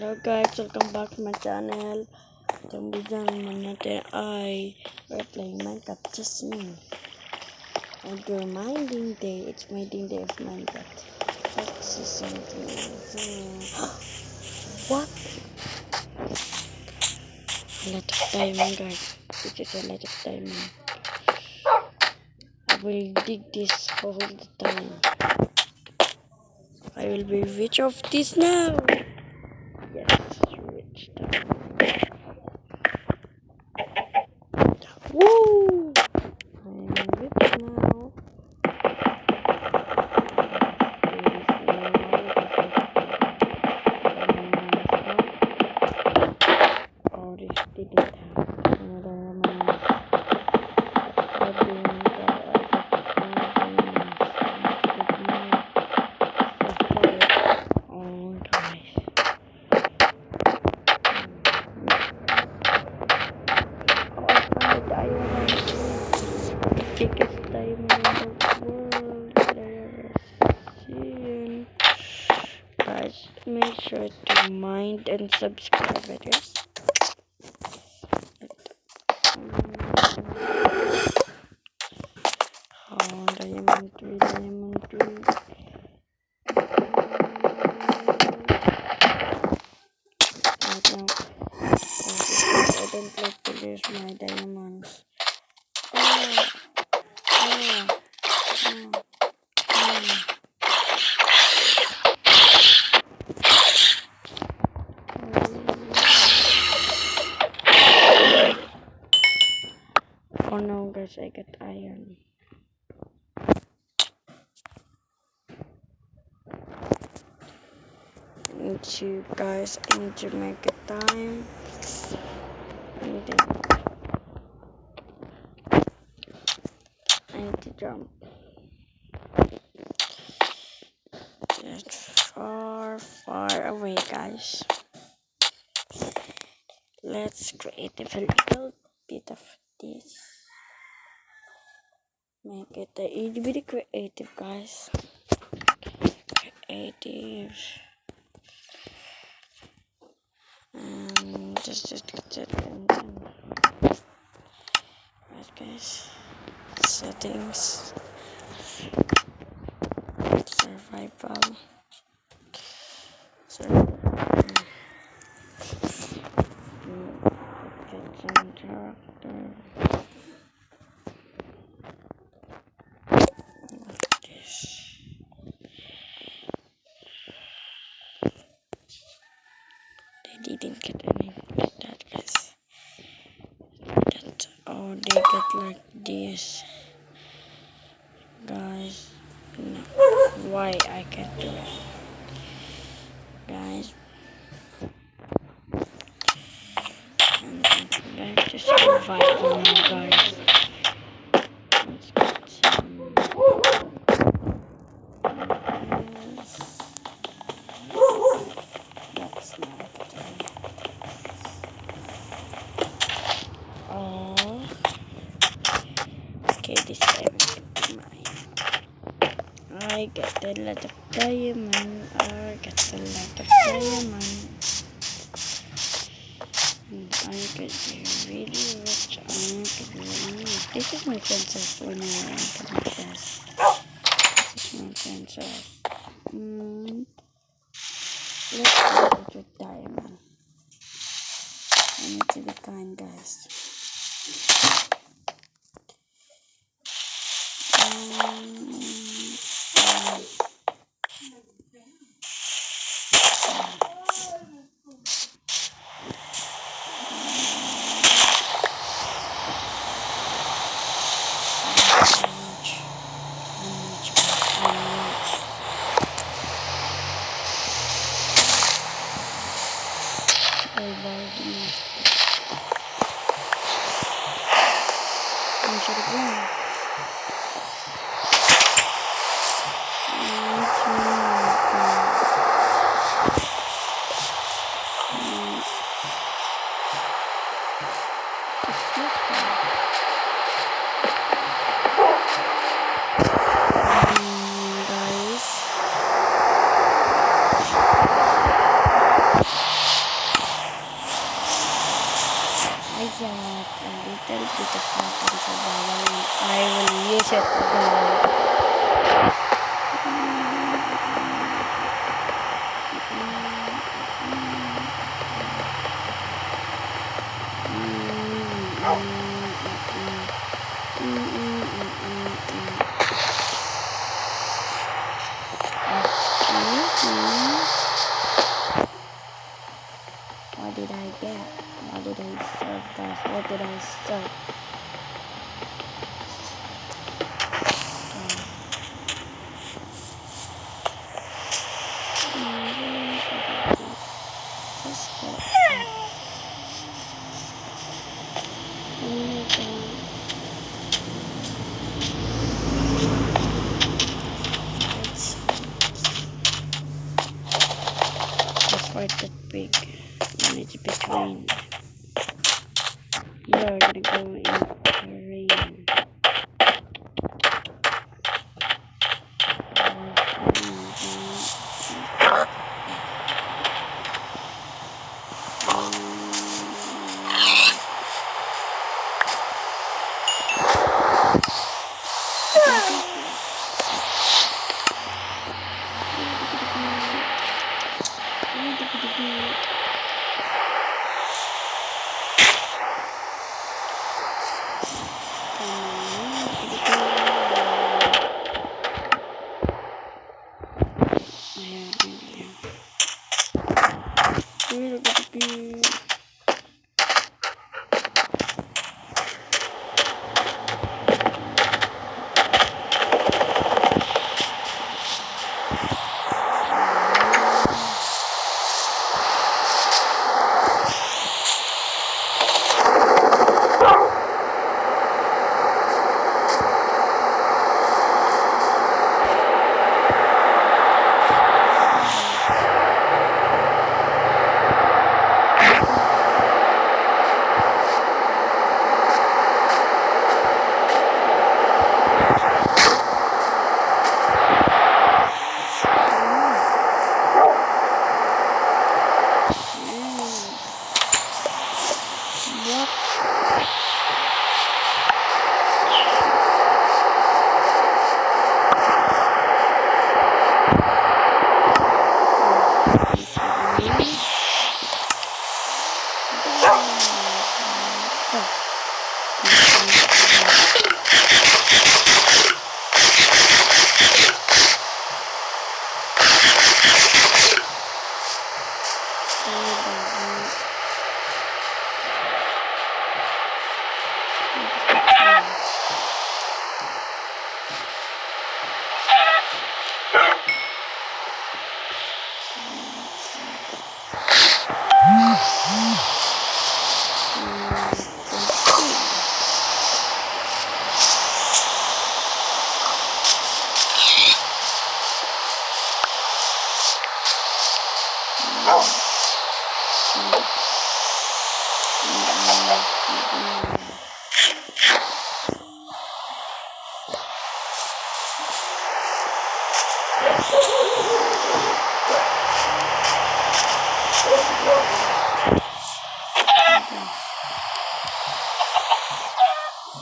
Hello guys, welcome back to my channel. Itong video naman natin ay we're playing Minecraft just me. And your minding day, it's minding day of Minecraft. What? A lot of diamond guys. This is a lot of diamond. I will dig this all the time. I will be rich of this now. Yes, rich now. Woo! I'm rich now. Oh, this didn't biggest diamond in the world that I ever seen. Guys, make sure to mind and subscribe, I guess. Oh, diamond 3, diamond 3. Right now, I don't like to lose my diamonds. Oh no guys, I got iron. I need to make a time. I need to jump. Just far away guys. Let's create a little bit of this. Make it a little bit creative guys. Creative. And just get it and then right guys. Settings. Survival. Get some character. They didn't get any like that guys. Oh, they get like this guys. No. Why I can't do it guys. And let's just survive now guys. Let's get some that's not oh okay, this area could be mine. I get a lot of diamond. I get a lot of diamond. I could be really rich. This is my princess when I went to my chest. This is my princess. Let's go to diamond. I need to be kind, guys. got a little bit of water sa bawang and I will use it, guys. What did I get? What did I serve, guys? What did I serve? Just go up. Let's fight that pig. When it's a bit rain. You're gonna go in the rain.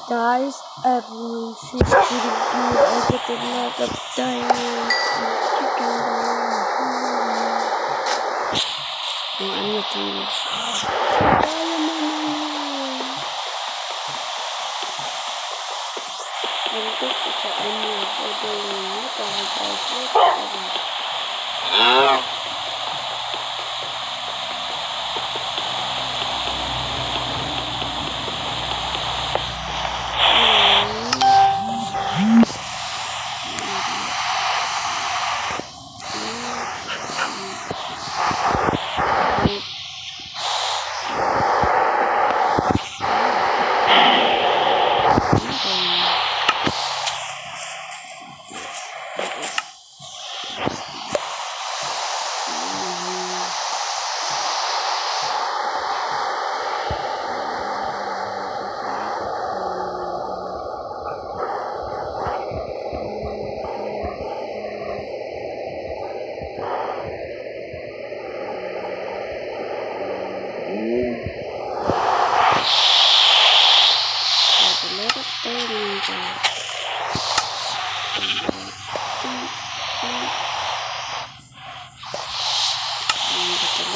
Guys, everyone should pretty good. I get a lot of diamonds and chicken bones. No, I'm not doing this. I'm just a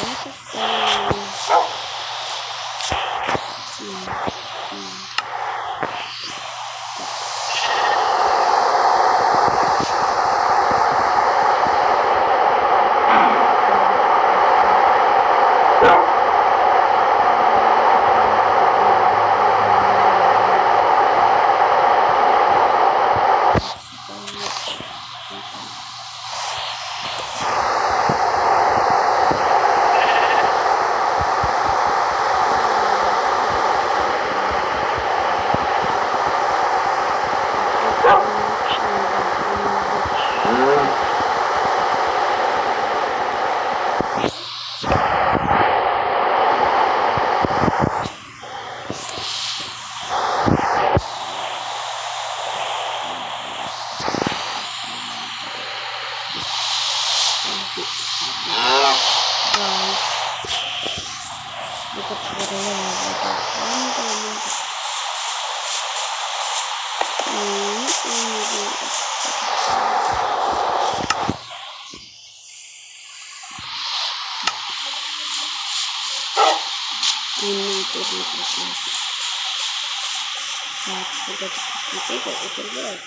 lot of diamonds. Look at what I have. I got one diamond. I need to do this. I forgot to take it. It will work.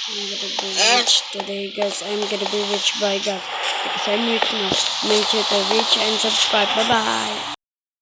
I'm gonna be rich today, guys. I'm gonna be rich by God because I'm rich now. Make sure to reach and subscribe. Bye bye.